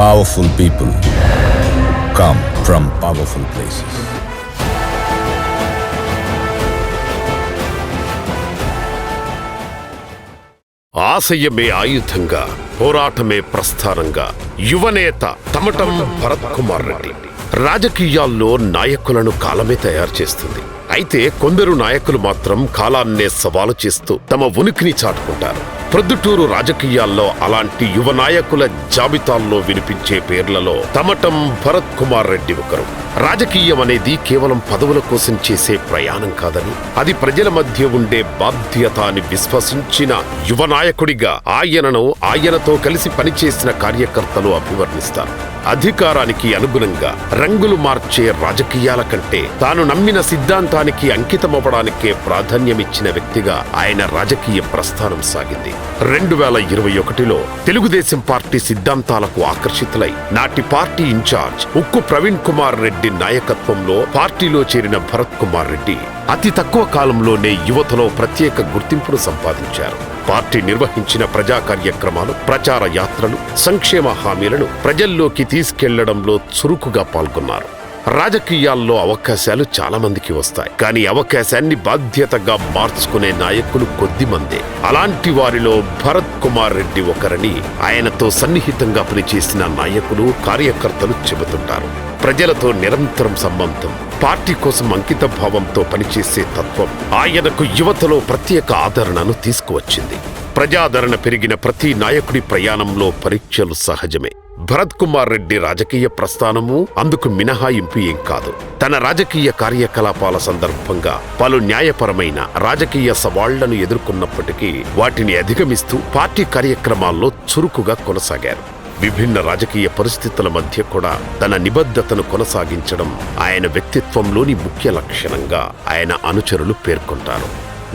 Powerful people come from powerful places. ఆశయమే ఆయుధంగా, పోరాటమే ప్రస్థానంగా యువనేత తమటం భరత్ కుమార్ రెడ్డి రాజకీయాల్లో నాయకులను కాలమే తయారు చేస్తుంది. అయితే కొందరు నాయకులు మాత్రం కాలాన్నే సవాలు చేస్తూ తమ ఉనికిని చాటుకుంటారు. ప్రొద్దుటూరు రాజకీయాల్లో అలాంటి యువ నాయకుల జాబితాల్లో వినిపించే పేర్లలో తమటం భరత్ కుమార్ రెడ్డి ఒకరు. రాజకీయం అనేది కేవలం పదవుల కోసం చేసే ప్రయాణం కాదని, అది ప్రజల మధ్య ఉండే బాధ్యత అని విశ్వసించిన యువ నాయకుడిగా ఆయనతో కలిసి పనిచేసిన కార్యకర్తలు అభివర్ణిస్తారు. అధికారానికి అనుగుణంగా రంగులు మార్చే రాజకీయాల కంటే తాను నమ్మిన సిద్ధాంతానికి అంకితమవ్వడానికే ప్రాధాన్యమిచ్చిన వ్యక్తిగా ఆయన రాజకీయ ప్రస్థానం సాగింది. 2021లో తెలుగుదేశం పార్టీ సిద్ధాంతాలకు ఆకర్షితులై నాటి పార్టీ ఇన్ఛార్జ్ ఉక్కు ప్రవీణ్ కుమార్ రెడ్డి నాయకత్వంలో పార్టీలో చేరిన భరత్ కుమార్ రెడ్డి అతి తక్కువ కాలంలోనే యువతలో ప్రత్యేక గుర్తింపును సంపాదించారు. పార్టీ నిర్వహించిన ప్రజా కార్యక్రమాలు, ప్రచార యాత్రలు, సంక్షేమ హామీలను ప్రజల్లోకి తీసుకెళ్లడంలో చురుకుగా పాల్గొన్నారు. రాజకీయాల్లో అవకాశాలు చాలా మందికి వస్తాయి, కానీ అవకాశాన్ని బాధ్యతగా మార్చుకునే నాయకులు కొద్దిమందే. అలాంటి వారిలో భరత్ కుమార్ రెడ్డి ఒకరని ఆయనతో సన్నిహితంగా పనిచేసిన నాయకులు, కార్యకర్తలు చెబుతుంటారు. ప్రజలతో నిరంతరం సంబంధం, పార్టీ కోసం అంకిత భావంతో పనిచేసే తత్వం ఆయనకు యువతలో ప్రత్యేక ఆదరణను తీసుకువచ్చింది. ప్రజాదరణ పెరిగిన ప్రతి నాయకుడి ప్రయాణంలో పరీక్షలు సహజమే. భరత్ కుమార్ రెడ్డి రాజకీయ ప్రస్థానము అందుకు మినహాయింపు ఏం కాదు. తన రాజకీయ కార్యకలాపాల సందర్భంగా పలు న్యాయపరమైన రాజకీయ సవాళ్లను ఎదుర్కొన్నప్పటికీ వాటిని అధిగమిస్తూ పార్టీ కార్యక్రమాల్లో చురుకుగా కొనసాగారు. విభిన్న రాజకీయ పరిస్థితుల మధ్య కూడా తన నిబద్ధతను కొనసాగించడం ఆయన వ్యక్తిత్వంలోని ముఖ్య లక్షణంగా ఆయన అనుచరులు పేర్కొంటారు.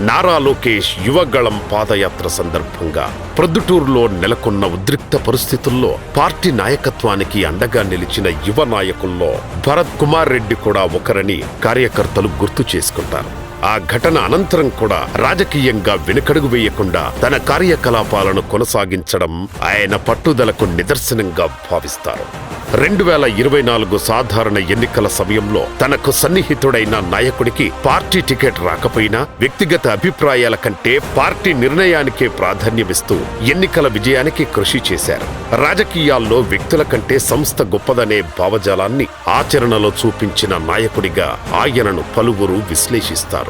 నారా లోకేష్ యువగళం పాదయాత్ర సందర్భంగా ప్రొద్దుటూరులో నెలకొన్న ఉద్రిక్త పరిస్థితుల్లో పార్టీ నాయకత్వానికి అండగా నిలిచిన యువ నాయకుల్లో భరత్ కుమార్ రెడ్డి కూడా ఒకరని కార్యకర్తలు గుర్తు చేసుకుంటారు. ఆ ఘటన అనంతరం కూడా రాజకీయంగా వెనుకడుగు వేయకుండా తన కార్యకలాపాలను కొనసాగించడం ఆయన పట్టుదలకు నిదర్శనంగా భావిస్తారు. 2024 సాధారణ ఎన్నికల సమయంలో తనకు సన్నిహితుడైన నాయకుడికి పార్టీ టికెట్ రాకపోయినా వ్యక్తిగత అభిప్రాయాల కంటే పార్టీ నిర్ణయానికే ప్రాధాన్యమిస్తూ ఎన్నికల విజయానికి కృషి చేశారు. రాజకీయాల్లో వ్యక్తుల కంటే సంస్థ గొప్పదనే భావజాలాన్ని ఆచరణలో చూపించిన నాయకుడిగా ఆయనను పలువురు విశ్లేషిస్తారు.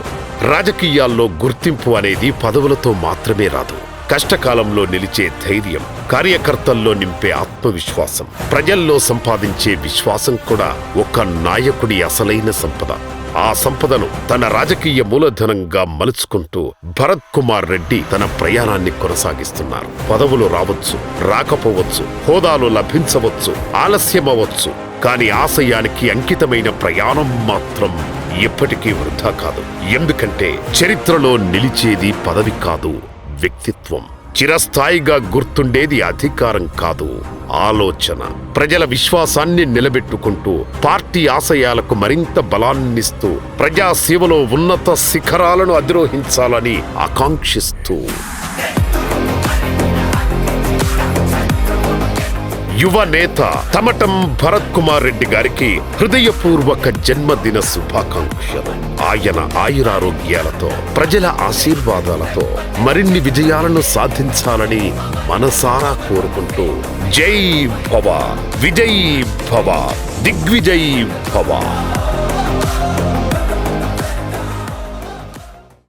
రాజకీయాల్లో గుర్తింపు అనేది పదవులతో మాత్రమే రాదు. కష్టకాలంలో నిలిచే ధైర్యం, కార్యకర్తల్లో నింపే ఆత్మవిశ్వాసం, ప్రజల్లో సంపాదించే విశ్వాసం కూడా ఒక నాయకుడి అసలైన సంపద. ఆ సంపదను తన రాజకీయ మూలధనంగా మలుచుకుంటూ భరత్ కుమార్ రెడ్డి తన ప్రయాణాన్ని కొనసాగిస్తున్నారు. పదవులు రావచ్చు, రాకపోవచ్చు, హోదాలు లభించవచ్చు, ఆలస్యమవచ్చు, కానీ ఆశయానికి అంకితమైన ప్రయాణం మాత్రం ఎప్పటికీ వృధా కాదు. ఎందుకంటే చరిత్రలో నిలిచేది పదవి కాదు, వ్యక్తిత్వం. చిరస్థాయిగా గుర్తుండేది అధికారం కాదు, ఆలోచన. ప్రజల విశ్వాసాన్ని నిలబెట్టుకుంటూ పార్టీ ఆశయాలకు మరింత బలాన్నిస్తూ ప్రజాసేవలో ఉన్నత శిఖరాలను అధిరోహించాలని ఆకాంక్షిస్తూ యువ నేత తమటం భరత్ కుమార్ రెడ్డి గారికి హృదయపూర్వక జన్మదిన శుభాకాంక్షలు. ఆయన ఆయురారోగ్యాలతో, ప్రజల ఆశీర్వాదాలతో మరిన్ని విజయాలను సాధించాలని మనసారా కోరుకుంటూ జై భవ, విజయ్ భవ, దిగ్విజయ్ భవ.